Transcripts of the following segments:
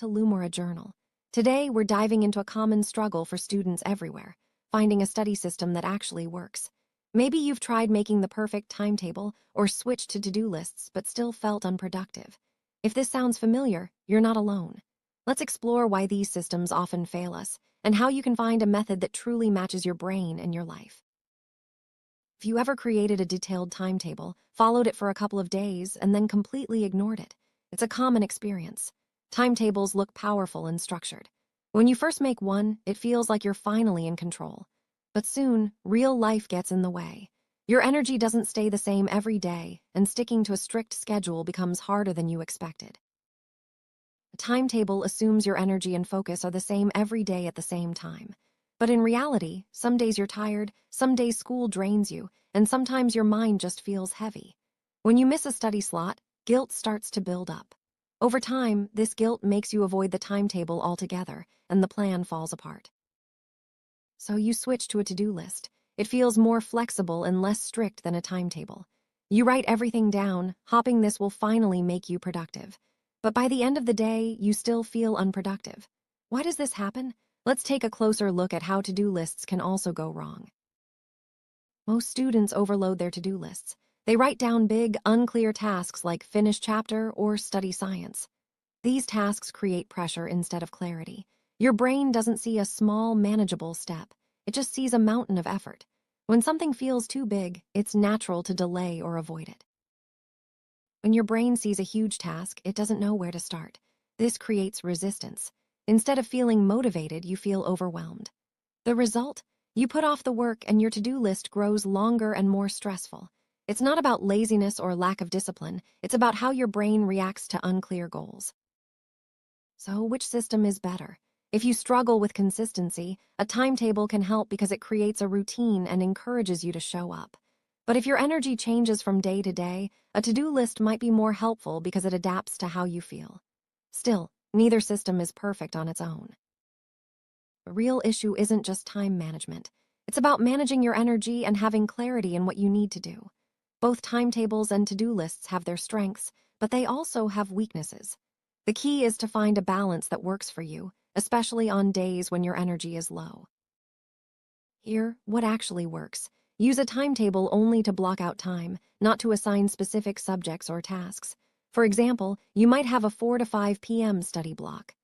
to Lumora Journal. Today, we're diving into a common struggle for students everywhere, finding a study system that actually works. Maybe you've tried making the perfect timetable or switched to to-do lists but still felt unproductive. If this sounds familiar, you're not alone. Let's explore why these systems often fail us and how you can find a method that truly matches your brain and your life. If you ever created a detailed timetable, followed it for a couple of days, and then completely ignored it, it's a common experience. Timetables look powerful and structured. When you first make one, it feels like you're finally in control. But soon, real life gets in the way. Your energy doesn't stay the same every day, and sticking to a strict schedule becomes harder than you expected. A timetable assumes your energy and focus are the same every day at the same time. But in reality, some days you're tired, some days school drains you, and sometimes your mind just feels heavy. When you miss a study slot, guilt starts to build up. Over time, this guilt makes you avoid the timetable altogether, and the plan falls apart. So you switch to a to-do list. It feels more flexible and less strict than a timetable. You write everything down, hoping this will finally make you productive. But by the end of the day, you still feel unproductive. Why does this happen? Let's take a closer look at how to-do lists can also go wrong. Most students overload their to-do lists. They write down big, unclear tasks like finish chapter or study science. These tasks create pressure instead of clarity. Your brain doesn't see a small, manageable step. It just sees a mountain of effort. When something feels too big, it's natural to delay or avoid it. When your brain sees a huge task, it doesn't know where to start. This creates resistance. Instead of feeling motivated, you feel overwhelmed. The result? You put off the work and your to-do list grows longer and more stressful. It's not about laziness or lack of discipline. It's about how your brain reacts to unclear goals. So, which system is better? If you struggle with consistency, a timetable can help because it creates a routine and encourages you to show up. But if your energy changes from day to day, a to-do list might be more helpful because it adapts to how you feel. Still, neither system is perfect on its own. The real issue isn't just time management. It's about managing your energy and having clarity in what you need to do. Both timetables and to-do lists have their strengths, but they also have weaknesses. The key is to find a balance that works for you, especially on days when your energy is low. Here, what actually works. Use a timetable only to block out time, not to assign specific subjects or tasks. For example, you might have a 4 to 5 p.m. study block.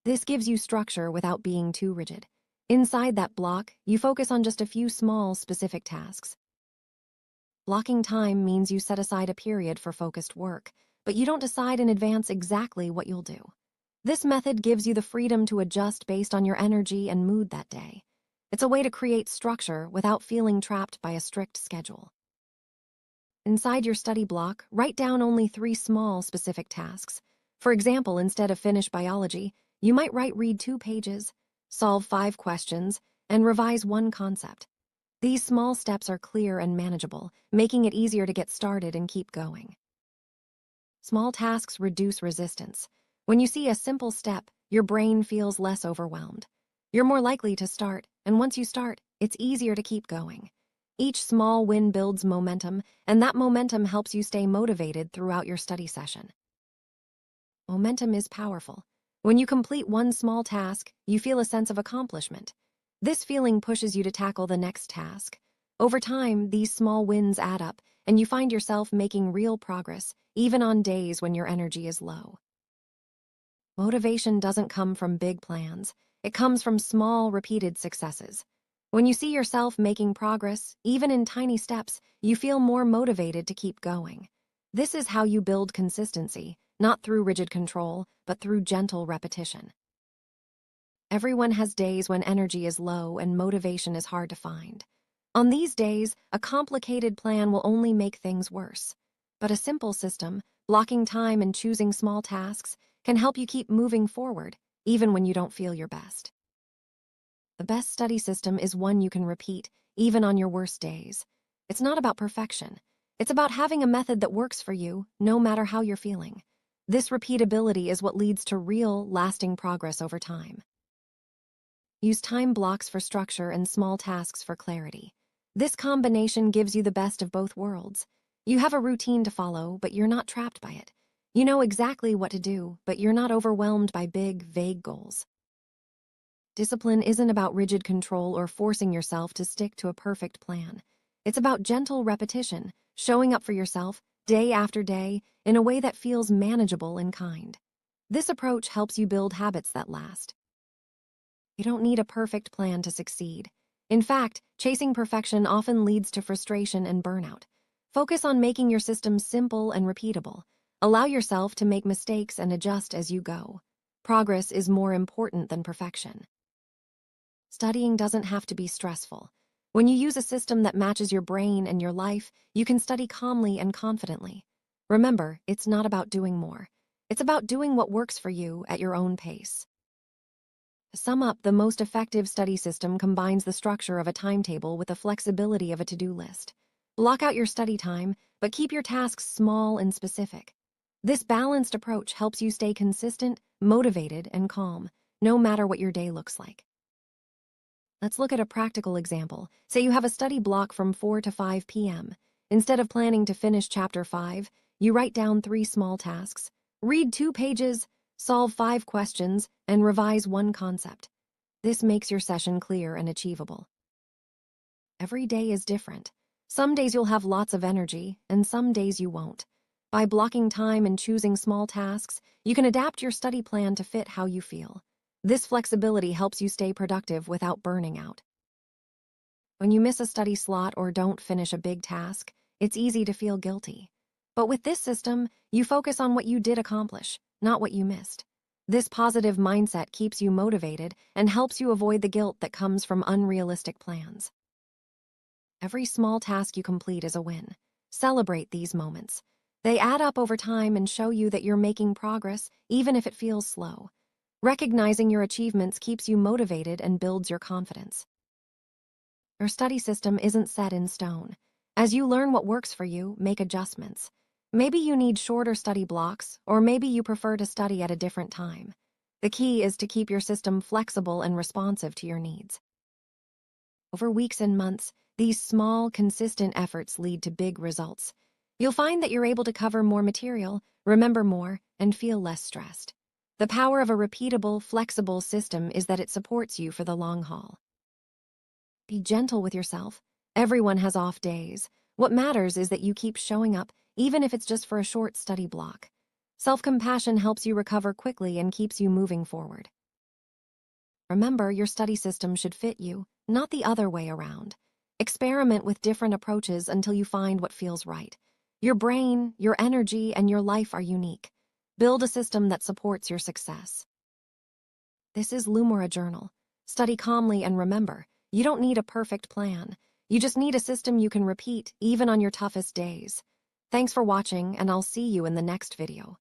This gives you structure without being too rigid. Inside that block, you focus on just a few small, specific tasks. Blocking time means you set aside a period for focused work, but you don't decide in advance exactly what you'll do. This method gives you the freedom to adjust based on your energy and mood that day. It's a way to create structure without feeling trapped by a strict schedule. Inside your study block, write down only 3 small, specific tasks. For example, instead of finish biology, you might read 2 pages, solve 5 questions, and revise 1 concept. These small steps are clear and manageable, making it easier to get started and keep going. Small tasks reduce resistance. When you see a simple step, your brain feels less overwhelmed. You're more likely to start, and once you start, it's easier to keep going. Each small win builds momentum, and that momentum helps you stay motivated throughout your study session. Momentum is powerful. When you complete one small task, you feel a sense of accomplishment. This feeling pushes you to tackle the next task. Over time, these small wins add up, and you find yourself making real progress, even on days when your energy is low. Motivation doesn't come from big plans. It comes from small, repeated successes. When you see yourself making progress, even in tiny steps, you feel more motivated to keep going. This is how you build consistency, not through rigid control, but through gentle repetition. Everyone has days when energy is low and motivation is hard to find. On these days, a complicated plan will only make things worse. But a simple system, blocking time and choosing small tasks, can help you keep moving forward, even when you don't feel your best. The best study system is one you can repeat, even on your worst days. It's not about perfection. It's about having a method that works for you, no matter how you're feeling. This repeatability is what leads to real, lasting progress over time. Use time blocks for structure and small tasks for clarity. This combination gives you the best of both worlds. You have a routine to follow, but you're not trapped by it. You know exactly what to do, but you're not overwhelmed by big, vague goals. Discipline isn't about rigid control or forcing yourself to stick to a perfect plan. It's about gentle repetition, showing up for yourself day after day in a way that feels manageable and kind. This approach helps you build habits that last. You don't need a perfect plan to succeed. In fact, chasing perfection often leads to frustration and burnout. Focus on making your system simple and repeatable. Allow yourself to make mistakes and adjust as you go. Progress is more important than perfection. Studying doesn't have to be stressful. When you use a system that matches your brain and your life, you can study calmly and confidently. Remember, it's not about doing more. It's about doing what works for you at your own pace. To sum up, the most effective study system combines the structure of a timetable with the flexibility of a to-do list. Block out your study time, but keep your tasks small and specific. This balanced approach helps you stay consistent, motivated, and calm, no matter what your day looks like. Let's look at a practical example. Say you have a study block from 4 to 5 p.m. Instead of planning to finish chapter 5, you write down 3 small tasks, read 2 pages, solve 5 questions, and revise 1 concept. This makes your session clear and achievable. Every day is different. Some days you'll have lots of energy, and some days you won't. By blocking time and choosing small tasks, you can adapt your study plan to fit how you feel. This flexibility helps you stay productive without burning out. When you miss a study slot or don't finish a big task, it's easy to feel guilty. But with this system, you focus on what you did accomplish, not what you missed. This positive mindset keeps you motivated and helps you avoid the guilt that comes from unrealistic plans. Every small task you complete is a win. Celebrate these moments. They add up over time and show you that you're making progress, even if it feels slow. Recognizing your achievements keeps you motivated and builds your confidence. Your study system isn't set in stone. As you learn what works for you, make adjustments. Maybe you need shorter study blocks, or maybe you prefer to study at a different time. The key is to keep your system flexible and responsive to your needs. Over weeks and months, these small, consistent efforts lead to big results. You'll find that you're able to cover more material, remember more, and feel less stressed. The power of a repeatable, flexible system is that it supports you for the long haul. Be gentle with yourself. Everyone has off days. What matters is that you keep showing up, even if it's just for a short study block. Self-compassion helps you recover quickly and keeps you moving forward. Remember, your study system should fit you, not the other way around. Experiment with different approaches until you find what feels right. Your brain, your energy, and your life are unique. Build a system that supports your success. This is Lumora Journal. Study calmly and remember, you don't need a perfect plan. You just need a system you can repeat even on your toughest days. Thanks for watching, and I'll see you in the next video.